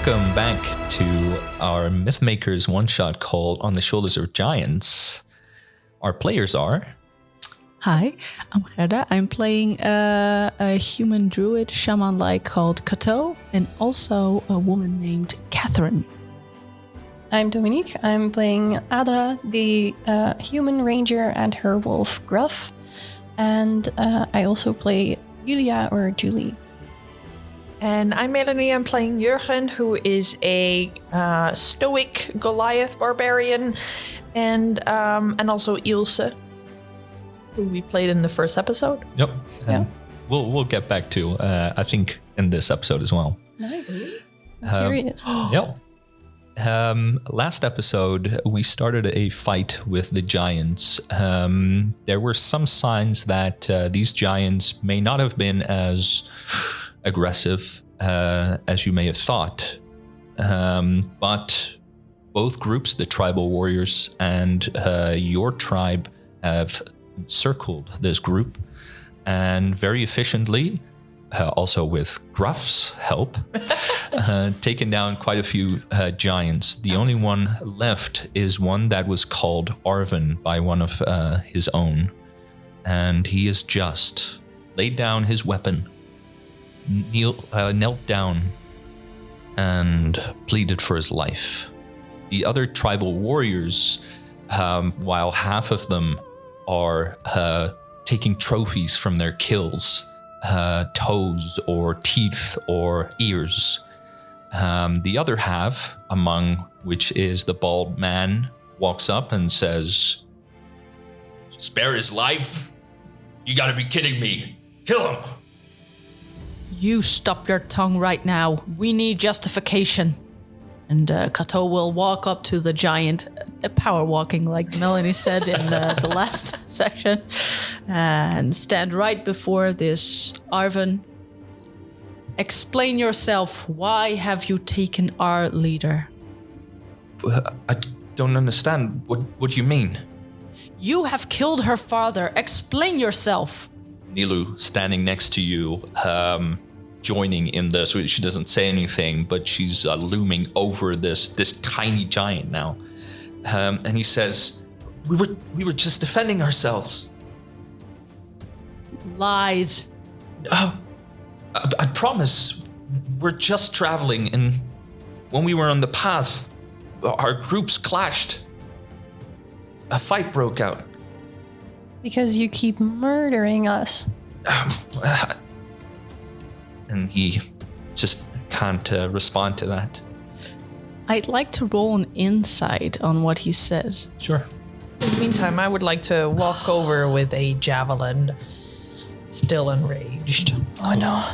Welcome back to our Mythmakers one-shot called On the Shoulders of Giants. Our players are... Hi, I'm Gerda. I'm playing a human druid shaman-like called Kato, and also a woman named Catherine. I'm Dominique. I'm playing Ada, the human ranger, and her wolf Gruff. And I also play Julia or Julie. And I'm Melanie. I'm playing Jurgen, who is a stoic Goliath barbarian, and also Ilse, who we played in the first episode. Yep. And we'll get back to, I think, in this episode as well. Nice. I'm curious. Yep. Last episode, we started a fight with the giants. There were some signs that these giants may not have been as aggressive as you may have thought. But both groups, the tribal warriors and your tribe, have encircled this group and very efficiently, also with Gruff's help, taken down quite a few giants. The only one left is one that was called Arvin by one of his own. And he has just laid down his weapon, knelt down, and pleaded for his life. The other tribal warriors, while half of them are taking trophies from their kills, toes or teeth or ears. The other half, among which is the bald man, walks up and says, "Spare his life? You gotta be kidding me. Kill him." You stop your tongue right now. We need justification. And Kato will walk up to the giant, power walking like Melanie said in the last section, and stand right before this Arvin. Explain yourself. Why have you taken our leader? I don't understand. What do you mean? You have killed her father. Explain yourself. Nilu, standing next to you, joining in this. She doesn't say anything, but she's looming over this tiny giant now. And he says, "We were just defending ourselves." Lies. I promise. We're just traveling, and when we were on the path, our groups clashed. A fight broke out. Because you keep murdering us. And he just can't respond to that. I'd like to roll an insight on what he says. Sure. In the meantime, I would like to walk over with a javelin, still enraged. Oh no.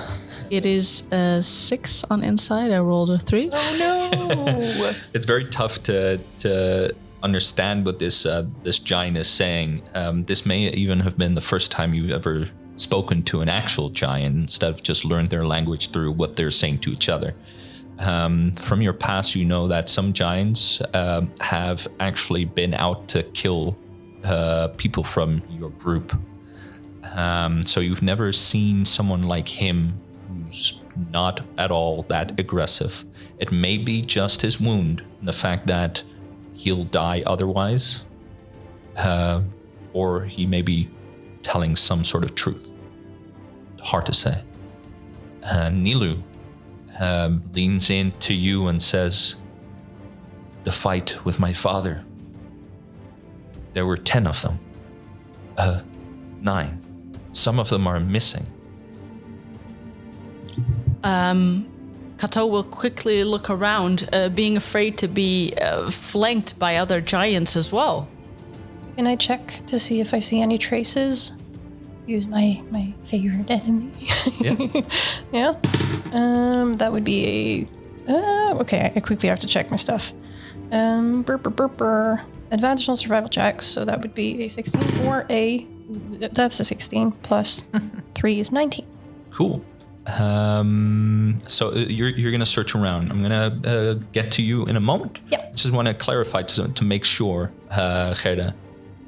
It is a 6 on insight. I rolled a 3. Oh no. It's very tough to understand what this giant is saying. This may even have been the first time you've ever spoken to an actual giant instead of just learned their language through what they're saying to each other. From your past, you know that some giants have actually been out to kill people from your group. So you've never seen someone like him who's not at all that aggressive. It may be just his wound, and the fact that he'll die otherwise, or he may be telling some sort of truth. Hard to say. Nilu leans in to you and says, "The fight with my father. There were 10 of them. 9. Some of them are missing." Kato will quickly look around, being afraid to be flanked by other giants as well. Can I check to see if I see any traces? Use my favorite enemy. Yeah. Yeah. That would be a... okay, I quickly have to check my stuff. Advantage on survival checks, so that would be a 16 or a... That's a 16 plus 3 is 19. Cool. So you're gonna search around. I'm gonna get to you in a moment. Yep. Just want to clarify to make sure, Gerda.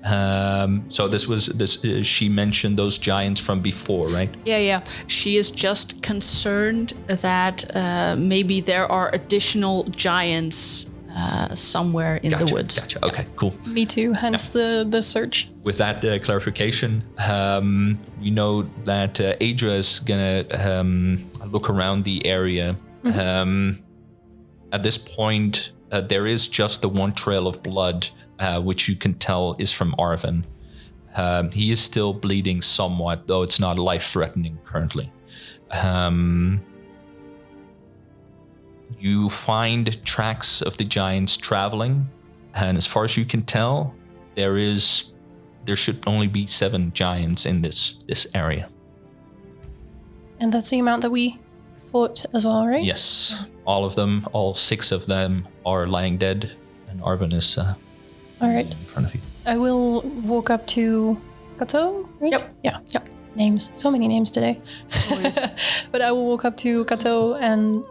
So this was she mentioned those giants from before, right? Yeah. She is just concerned that maybe there are additional giants somewhere in the woods. Gotcha. Okay, cool. Me too, hence the search. With that clarification, we know that Adra is gonna look around the area. At this point, there is just the one trail of blood, which you can tell is from Arvin. He is still bleeding somewhat, though it's not life-threatening currently. You find tracks of the giants traveling, and as far as you can tell, there should only be 7 giants in this area. And that's the amount that we fought as well, right? Yes, all of them, all 6 of them are lying dead, and Arvin is All right. in front of you. I will walk up to Kato, right? Yep. Yeah. Names. So many names today. But I will walk up to Kato and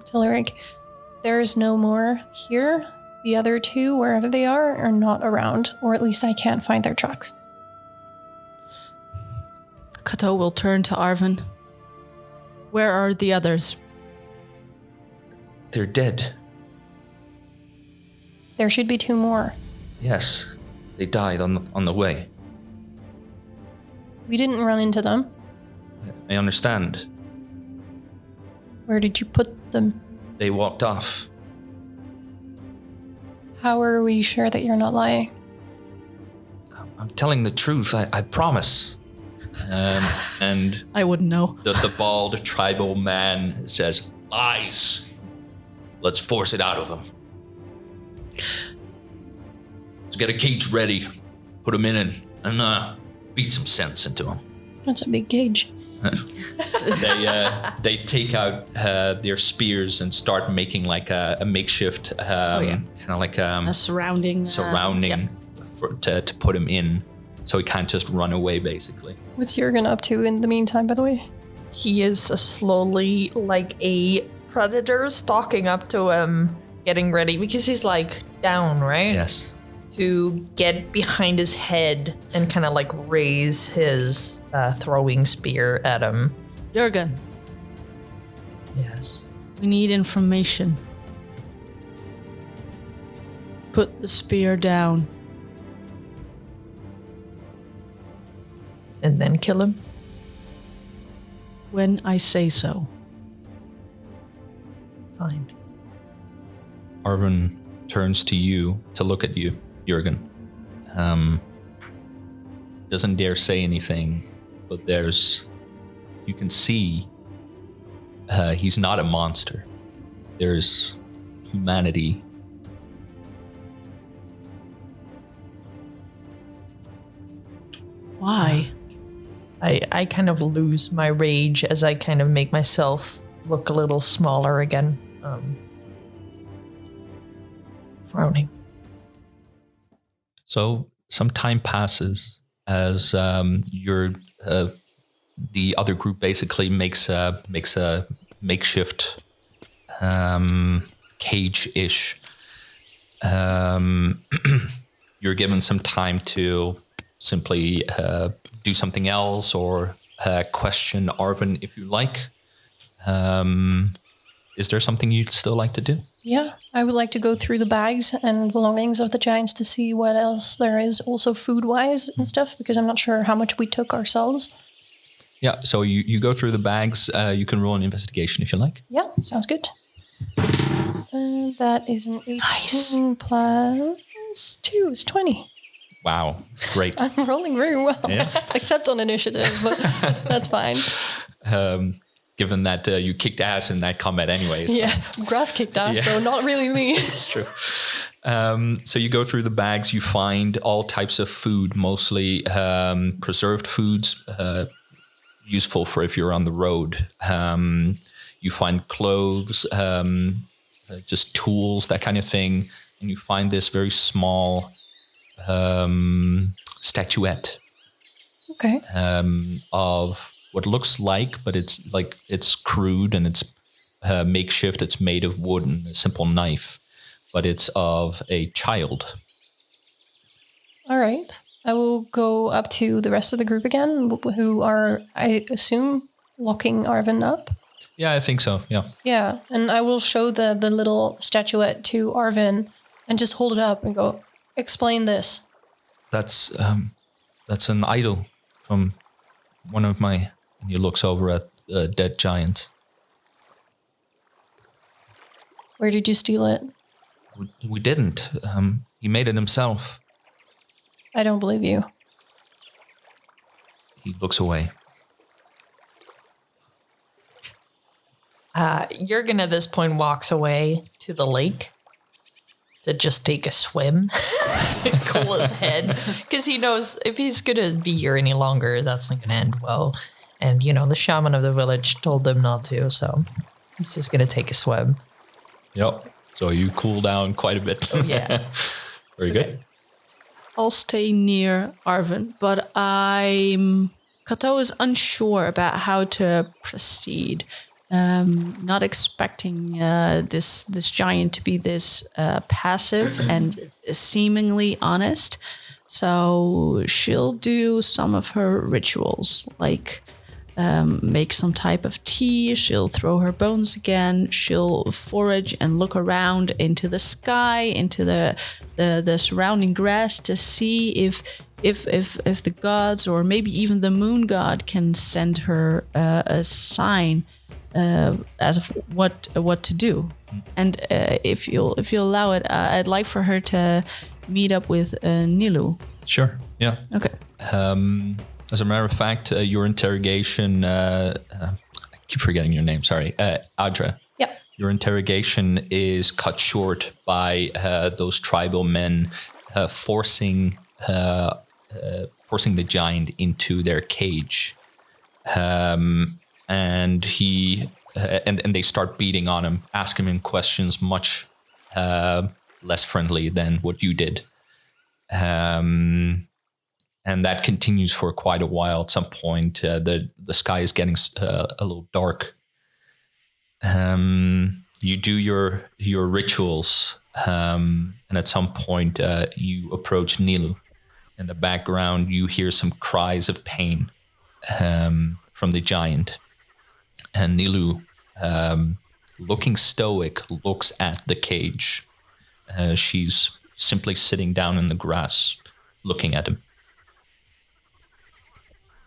tell Eric, there is no more here. The other 2, wherever they are not around, or at least I can't find their tracks. Kato will turn to Arvin. Where are the others? They're dead. There should be 2 more. Yes, they died on the way. We didn't run into them. I understand. Where did you put them? They walked off. How are we sure that you're not lying? I'm telling the truth, I promise. And I wouldn't know. the bald tribal man says, lies. Let's force it out of him. Let's get a cage ready. Put him in and beat some sense into him. That's a big cage. They take out their spears and start making like a makeshift kind of like A surrounding. to put him in, so he can't just run away basically. What's Jurgen up to in the meantime, by the way? He is slowly like a predator stalking up to him, getting ready because he's like down, right? Yes. To get behind his head and kind of like raise his throwing spear at him. Jurgen, Yes. we need information. Put the spear down. And then kill him. When I say so. Fine. Arvin turns to you to look at you, Jurgen. Doesn't dare say anything, but you can see he's not a monster. There's humanity. Why? I kind of lose my rage as I kind of make myself look a little smaller again. Frowning. So some time passes as the other group basically makes a makeshift cage-ish. You're given some time to simply do something else or question Arvin if you like. Is there something you'd still like to do? Yeah, I would like to go through the bags and belongings of the giants to see what else there is, also food-wise and stuff, because I'm not sure how much we took ourselves. Yeah, so you go through the bags. You can roll an investigation if you like. Yeah, sounds good. That is an 18 plus 2 is 20. Wow, great. I'm rolling very well, Yeah. except on initiative, but that's fine. Given that you kicked ass in that combat anyways. Yeah, Gruff kicked ass, though, not really me. It's true. So you go through the bags, you find all types of food, mostly preserved foods, useful for if you're on the road. You find clothes, just tools, that kind of thing. And you find this very small statuette Okay. of what looks like, but it's crude and it's makeshift. It's made of wood and a simple knife, but it's of a child. All right. I will go up to the rest of the group again, who are, I assume, locking Arvin up. Yeah, I think so. Yeah. Yeah, and I will show the little statuette to Arvin and just hold it up and go, explain this. That's an idol from one of my. And he looks over at dead giants. Where did you steal it? We didn't. He made it himself. I don't believe you. He looks away. Jurgen at this point walks away to the lake to just take a swim, cool his head, because he knows if he's going to be here any longer, that's not going to end well. And, the shaman of the village told them not to, so he's just going to take a swim. Yep. So you cool down quite a bit. Oh, yeah. Very good. I'll stay near Arvin, but Kato is unsure about how to proceed. Not expecting this giant to be this passive and seemingly honest. So she'll do some of her rituals, like make some type of tea. She'll throw her bones again. She'll forage and look around into the sky, into the surrounding grass to see if the gods or maybe even the moon god can send her a sign as of what to do. And if you'll allow it, I'd like for her to meet up with Nilu. Sure. Yeah. Okay. As a matter of fact, your interrogation, I keep forgetting your name, sorry, Adra. Yeah. Your interrogation is cut short by those tribal men forcing the giant into their cage. And he and they start beating on him, asking him questions much less friendly than what you did. And that continues for quite a while. At some point, the sky is getting a little dark. You do your rituals, and at some point, you approach Nilu. In the background, you hear some cries of pain from the giant. And Nilu, looking stoic, looks at the cage. She's simply sitting down in the grass, looking at him.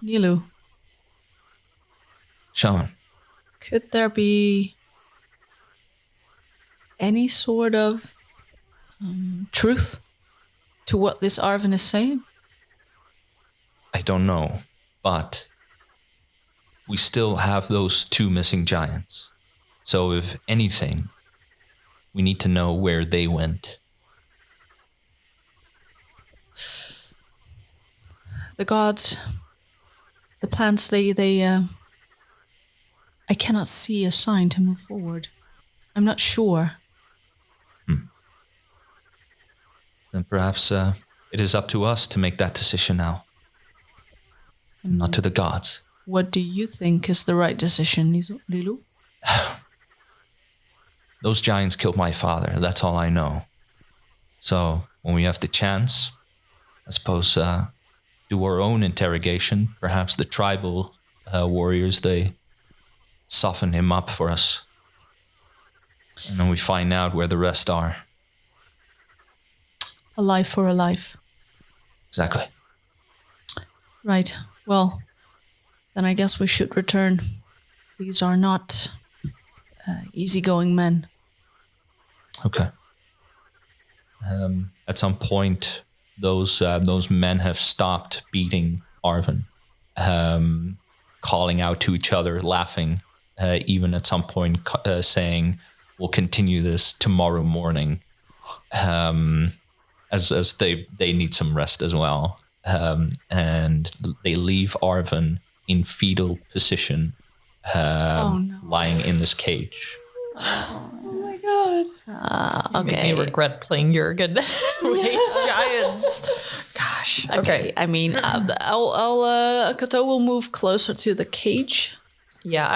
Nilu, Shaman, could there be any sort of truth to what this Arvin is saying? I don't know, but we still have those two missing giants. So if anything, we need to know where they went. The gods, the plants, I cannot see a sign to move forward. I'm not sure. Then perhaps it is up to us to make that decision now. Not to the gods. What do you think is the right decision, Nilu? Those giants killed my father. That's all I know. So when we have the chance, I suppose do our own interrogation. Perhaps the tribal warriors, they soften him up for us. And then we find out where the rest are. A life for a life. Exactly. Right. Well, then I guess we should return. These are not easygoing men. Okay. At some point, those men have stopped beating Arvin, calling out to each other, laughing, even at some point saying, "We'll continue this tomorrow morning," as they need some rest as well, and they leave Arvin in fetal position, lying in this cage. Okay. Make me regret playing Jurgen with these giants. Gosh. Okay. I mean, Kato will move closer to the cage. Yeah,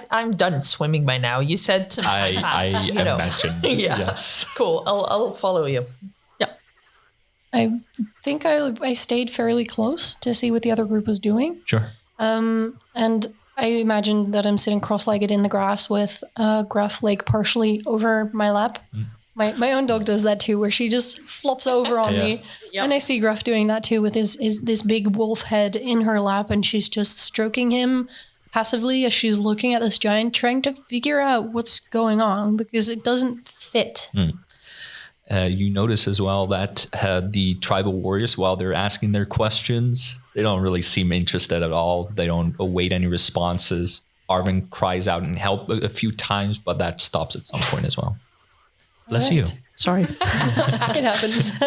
I'm done swimming by now. You said to I imagine. Yeah. Yes. Cool. I'll follow you. Yep. I think I stayed fairly close to see what the other group was doing. Sure. And I imagine that I'm sitting cross-legged in the grass with Gruff like partially over my lap. My own dog does that too, where she just flops over on me. Yep. And I see Gruff doing that too with his this big wolf head in her lap, and she's just stroking him passively as she's looking at this giant, trying to figure out what's going on because it doesn't fit. You notice as well that the tribal warriors, while they're asking their questions, they don't really seem interested at all. They don't await any responses. Arvin cries out in help a few times, but that stops at some point as well. Bless you. Sorry. It happens.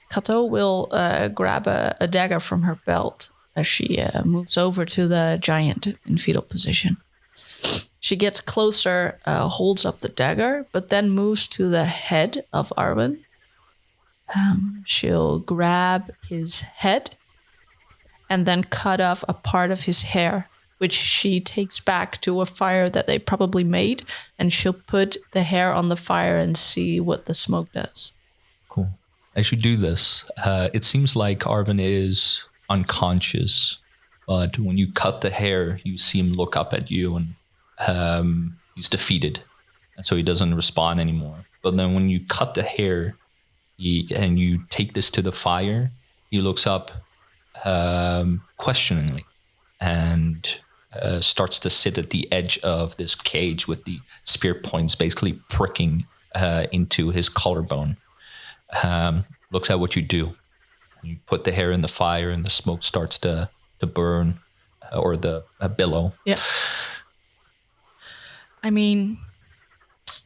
Kato will grab a dagger from her belt as she moves over to the giant in fetal position. She gets closer, holds up the dagger, but then moves to the head of Arvin. She'll grab his head and then cut off a part of his hair, which she takes back to a fire that they probably made, and she'll put the hair on the fire and see what the smoke does. Cool. As you do this, it seems like Arvin is unconscious, but when you cut the hair, you see him look up at you and he's defeated, and so he doesn't respond anymore. But then when you cut the hair and you take this to the fire, he looks up questioningly and starts to sit at the edge of this cage with the spear points basically pricking into his collarbone. Looks at what you do. You put the hair in the fire and the smoke starts to burn or the billow. Yeah. I mean,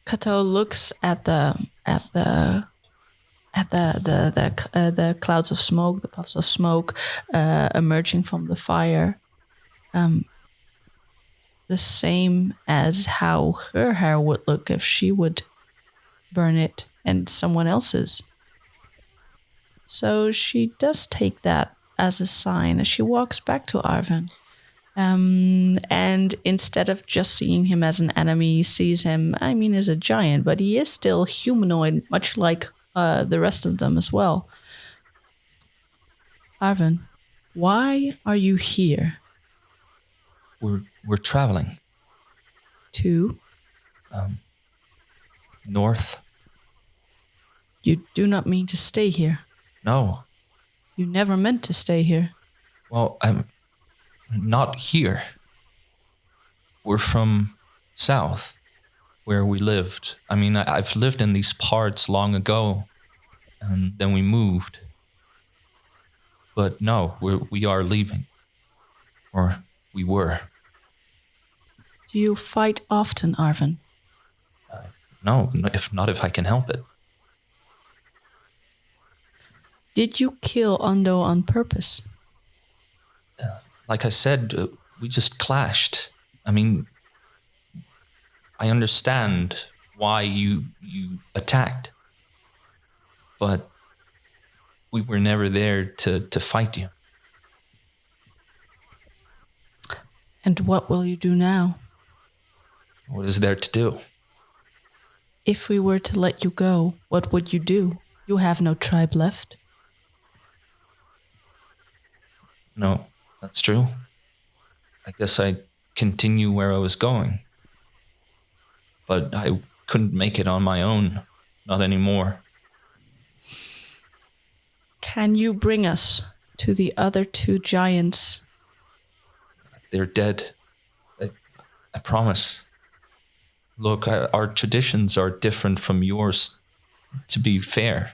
Kato looks at the clouds of smoke, the puffs of smoke emerging from the fire. The same as how her hair would look if she would burn it and someone else's. So she does take that as a sign as she walks back to Arvin. And instead of just seeing him as an enemy, sees him, as a giant, but he is still humanoid, much like the rest of them as well. Arvin, why are you here? We're traveling To? north. You do not mean to stay here. No. You never meant to stay here. Well, I'm not here. We're from south, where we lived. I've lived in these parts long ago, and then we moved. But no, we are leaving. Or we were. Do you fight often, Arvin? No, if I can help it. Did you kill Ondo on purpose? Like I said, we just clashed. I understand why you attacked, but we were never there to fight you. And what will you do now? What is there to do? If we were to let you go, what would you do? You have no tribe left. No, that's true. I guess I'd continue where I was going. But I couldn't make it on my own. Not anymore. Can you bring us to the other two giants? They're dead. I promise. Look, our traditions are different from yours, to be fair.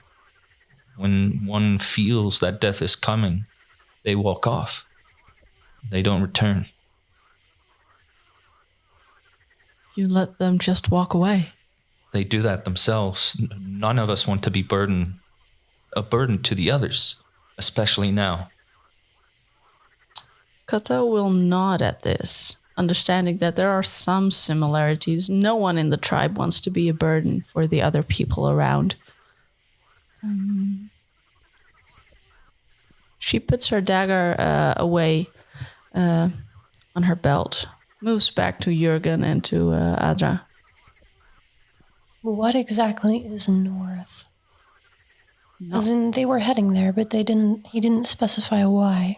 When one feels that death is coming, they walk off. They don't return. You let them just walk away. They do that themselves. None of us want to be a burden to the others, especially now. Kato will nod at this, understanding that there are some similarities. No one in the tribe wants to be a burden for the other people around. She puts her dagger away on her belt, moves back to Jürgen and to Adra. What exactly is north? As in, they were heading there, but he didn't specify why.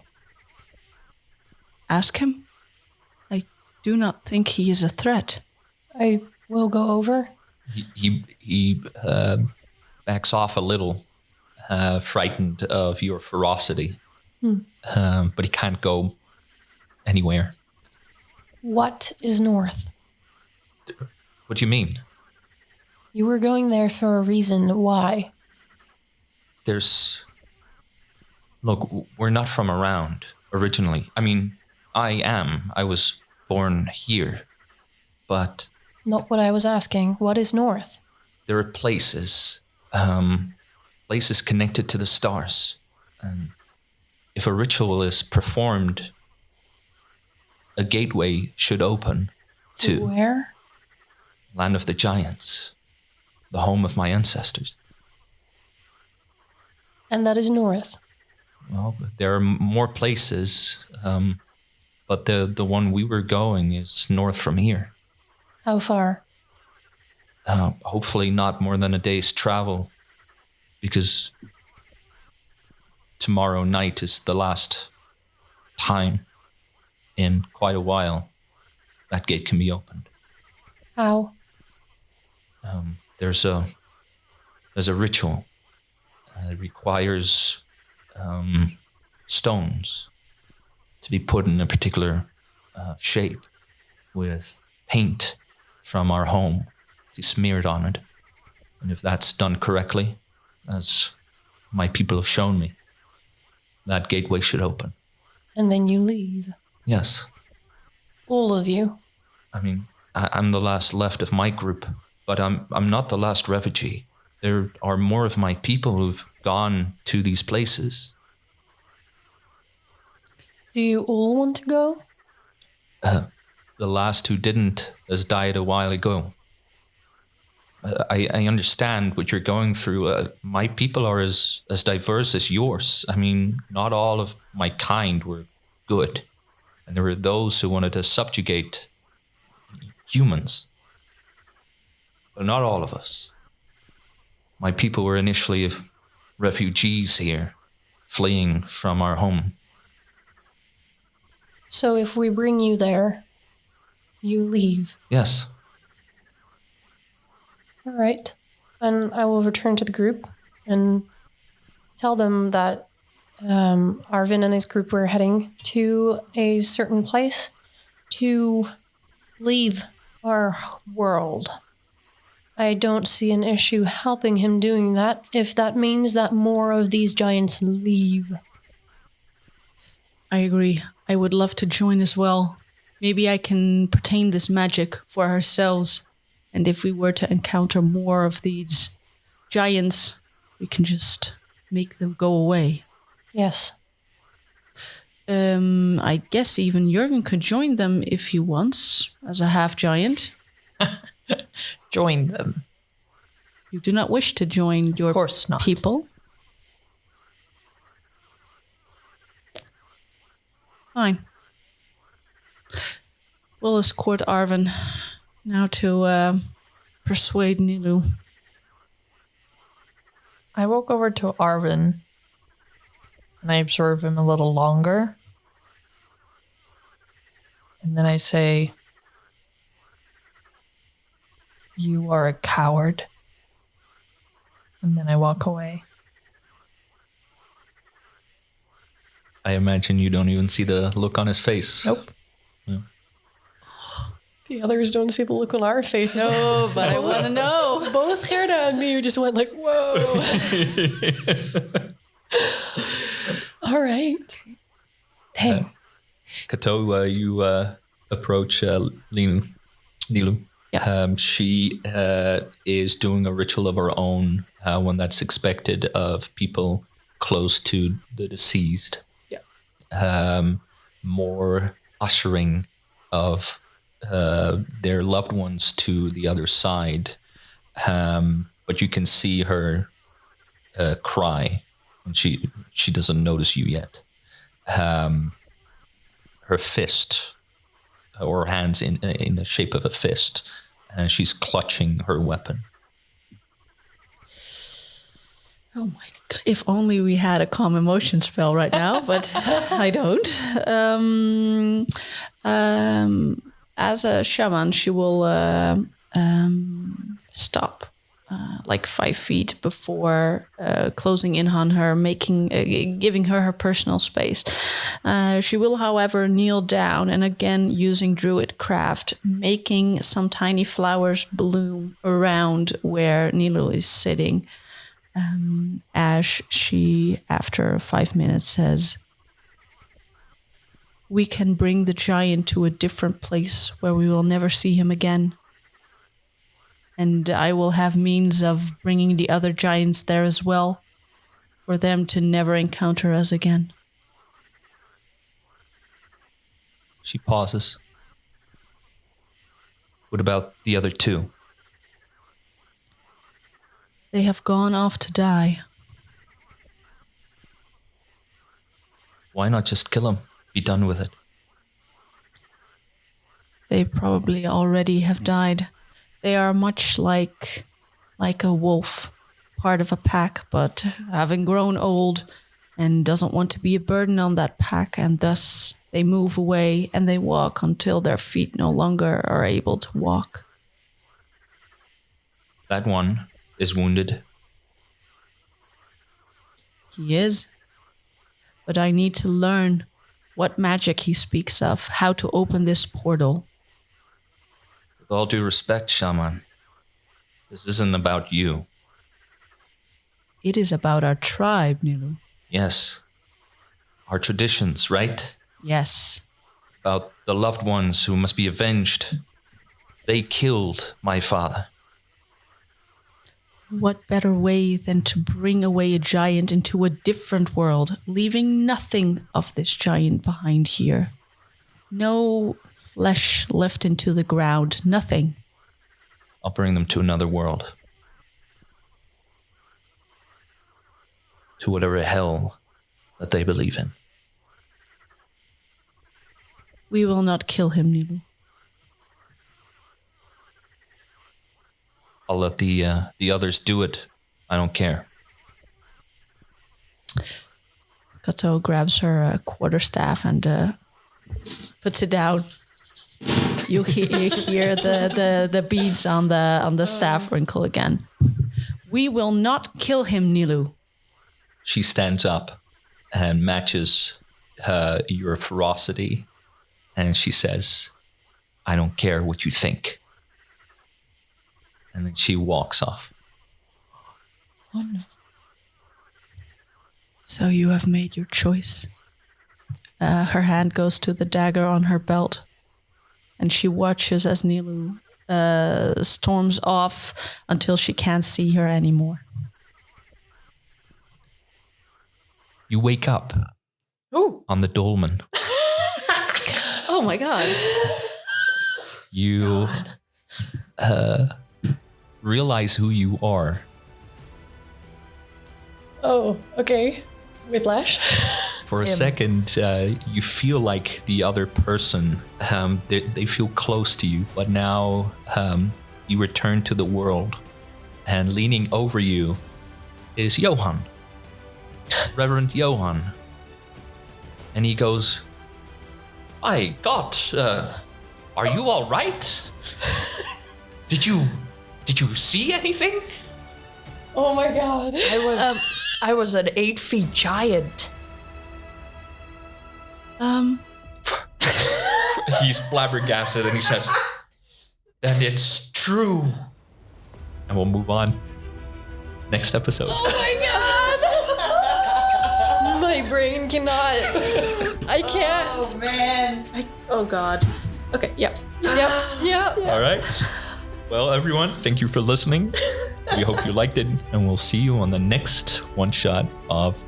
Ask him. I do not think he is a threat. I will go over. He backs off a little, frightened of your ferocity. But he can't go anywhere. What is north? What do you mean? You were going there for a reason. Why? Look, we're not from around originally. I mean, I was born here, but... Not what I was asking. What is north? There are places connected to the stars. If a ritual is performed, a gateway should open to... Where? Land of the Giants, the home of my ancestors. And that is north. Well, there are more places, but the one we were going is north from here. How far? Hopefully not more than a day's travel, because tomorrow night is the last time in quite a while that gate can be opened. How? There's a ritual. It requires stones to be put in a particular shape with paint from our home to be smeared on it. And if that's done correctly, as my people have shown me, that gateway should open. And then you leave. Yes. All of you. I mean, I'm the last left of my group, but I'm not the last refugee. There are more of my people who've gone to these places. Do you all want to go? The last who didn't has died a while ago. I understand what you're going through. My people are as diverse as yours. I mean, not all of my kind were good. And there were those who wanted to subjugate humans. But not all of us. My people were initially refugees here, fleeing from our home. So if we bring you there, you leave. Yes. All right. And I will return to the group and tell them that Arvin and his group were heading to a certain place to leave our world. I don't see an issue helping him doing that if that means that more of these giants leave. I agree. I would love to join as well. Maybe I can pertain this magic for ourselves. And if we were to encounter more of these giants, we can just make them go away. Yes. I guess even Jurgen could join them if he wants, as a half-giant. Join them. You do not wish to join your Of course not. people? Fine. We'll escort Arvin now to persuade Nilu. I walk over to Arvin and I observe him a little longer. And then I say, "You are a coward." And then I walk away. I imagine you don't even see the look on his face. Nope. The others don't see the look on our faces. No, but I want to know. Both Gerda and me just went like, whoa. All right. Dang. Kato, you approach Nilu. Yeah. She is doing a ritual of her own, one that's expected of people close to the deceased. Yeah. More ushering of their loved ones to the other side. But you can see her cry, and she doesn't notice you yet. Her fist, or hands in the shape of a fist, and she's clutching her weapon. Oh my If only we had a calm emotion spell right now, but I don't. As a shaman, she will stop like 5 feet before closing in on her, giving her personal space. She will, however, kneel down and again using druid craft, making some tiny flowers bloom around where Nilu is sitting. As she, after 5 minutes, says, "We can bring the giant to a different place where we will never see him again. And I will have means of bringing the other giants there as well, for them to never encounter us again." She pauses. What about the other 2? They have gone off to die. Why not just kill him? Be done with it. They probably already have died. They are much like a wolf, part of a pack, but having grown old and doesn't want to be a burden on that pack, and thus they move away and they walk until their feet no longer are able to walk. That one is wounded. He is. But I need to learn what magic he speaks of, how to open this portal. With all due respect, shaman, this isn't about you. It is about our tribe, Nilu. Yes. Our traditions, right? Yes. About the loved ones who must be avenged. They killed my father. What better way than to bring away a giant into a different world, leaving nothing of this giant behind here? No flesh left into the ground, nothing. I'll bring them to another world. To whatever hell that they believe in. We will not kill him, Nilu. I'll let the others do it. I don't care. Kato grabs her quarterstaff and puts it down. You hear the beads on the staff wrinkle again. We will not kill him, Nilu. She stands up and matches your ferocity, and she says, "I don't care what you think." And then she walks off. Oh no. So you have made your choice. Her hand goes to the dagger on her belt, and she watches as Nilu storms off until she can't see her anymore. You wake up on the dolmen. Oh my god. You realize who you are. Oh, okay. Whiplash. For a second, you feel like the other person. They feel close to you, but now you return to the world, and leaning over you is Johan, Reverend Johan, and he goes, "My God, are you all right? Did you see anything?" Oh my god. I was an 8 feet giant. He's flabbergasted and he says, "Then it's true." And we'll move on. Next episode. Oh my god. My brain cannot. I can't. Oh man. Oh god. Okay, yep. Yeah. All right. Well, everyone, thank you for listening. We hope you liked it, and we'll see you on the next one shot of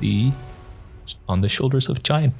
On the Shoulders of Giant.